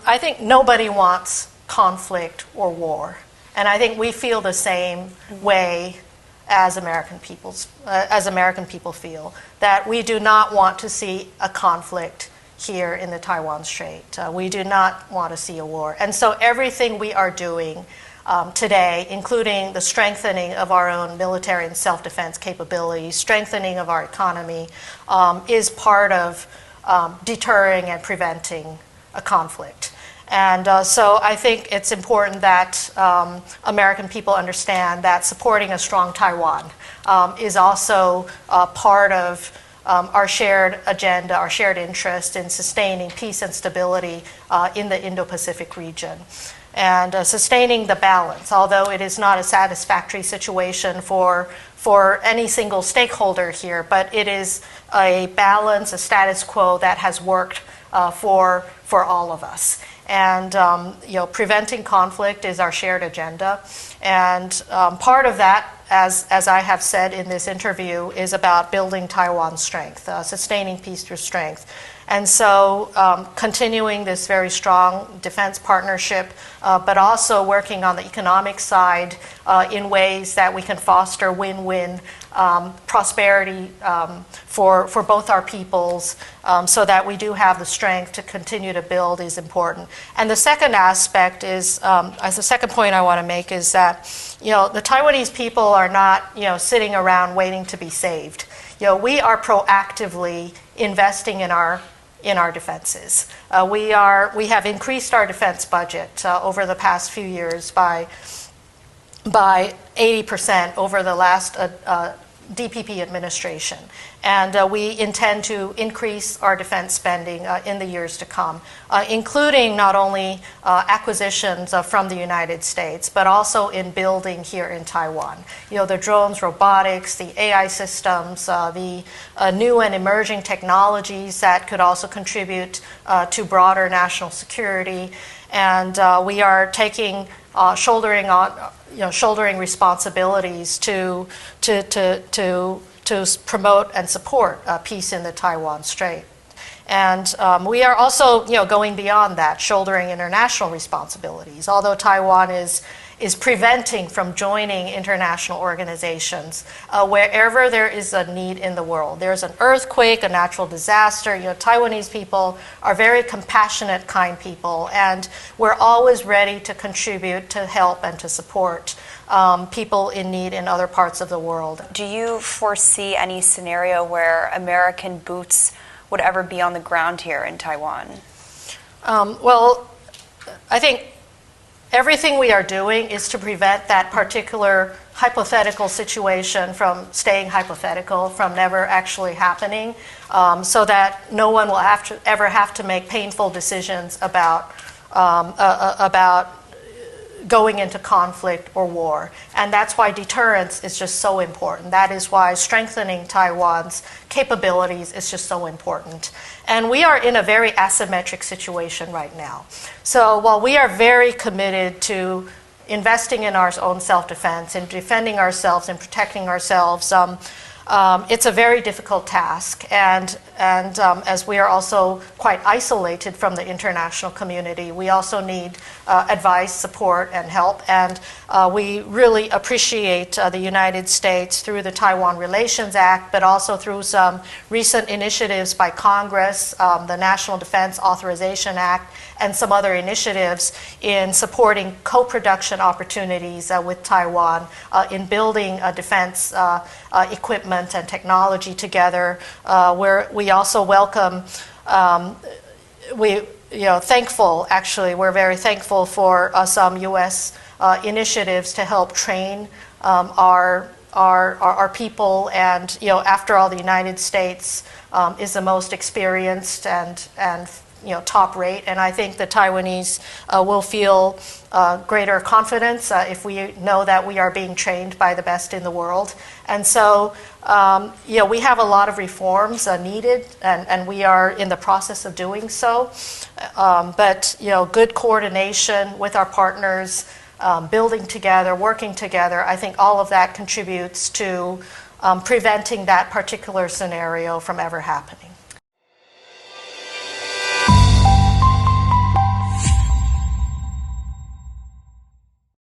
I think nobody wants conflict or war, and I think we feel the same way as American people feel, that we do not want to see a conflict here in the Taiwan Strait. We do not want to see a war. And so everything we are doing today, including the strengthening of our own military and self-defense capabilities, strengthening of our economy, is part of deterring and preventing a conflict. And so I think it's important that American people understand that supporting a strong Taiwan is also part of our shared agenda, our shared interest in sustaining peace and stability in the Indo-Pacific region. And sustaining the balance, although it is not a satisfactory situation for any single stakeholder here, but it is a balance, a status quo that has worked for all of us. And preventing conflict is our shared agenda. And part of that, as I have said in this interview, is about building Taiwan's strength, sustaining peace through strength. And so continuing this very strong defense partnership, but also working on the economic side in ways that we can foster win-win prosperity for both our peoples, so that we do have the strength to continue to build is important. And the second aspect is, as the second point I want to make is that, the Taiwanese people are not, sitting around waiting to be saved. We are proactively investing in our defenses. We have increased our defense budget over the past few years by 80% over the last DPP administration. And we intend to increase our defense spending in the years to come, including not only acquisitions from the United States, but also in building here in Taiwan. The drones, robotics, the AI systems, the new and emerging technologies that could also contribute to broader national security. And we are taking, shouldering responsibilities to promote and support peace in the Taiwan Strait. And we are also, going beyond that, shouldering international responsibilities. Although Taiwan is preventing from joining international organizations, wherever there is a need in the world. There's an earthquake, a natural disaster. Taiwanese people are very compassionate, kind people, and we're always ready to contribute, to help, and to support people in need in other parts of the world. Do you foresee any scenario where American boots would ever be on the ground here in Taiwan? Well, I think everything we are doing is to prevent that particular hypothetical situation from staying hypothetical, from never actually happening, so that no one will ever have to make painful decisions about going into conflict or war. And that's why deterrence is just so important. That is why strengthening Taiwan's capabilities is just so important. And we are in a very asymmetric situation right now. So while we are very committed to investing in our own self-defense and defending ourselves and protecting ourselves, it's a very difficult task, and as we are also quite isolated from the international community, we also need advice, support, and help. And we really appreciate the United States through the Taiwan Relations Act, but also through some recent initiatives by Congress, the National Defense Authorization Act, and some other initiatives in supporting co-production opportunities with Taiwan in building defense equipment and technology together. Where we also welcome, thankful, actually, we're very thankful for some U.S. Initiatives to help train our people. And after all, the United States is the most experienced and top rate, and I think the Taiwanese will feel greater confidence if we know that we are being trained by the best in the world. And so, we have a lot of reforms needed, and we are in the process of doing so. But good coordination with our partners, building together, working together, I think all of that contributes to preventing that particular scenario from ever happening.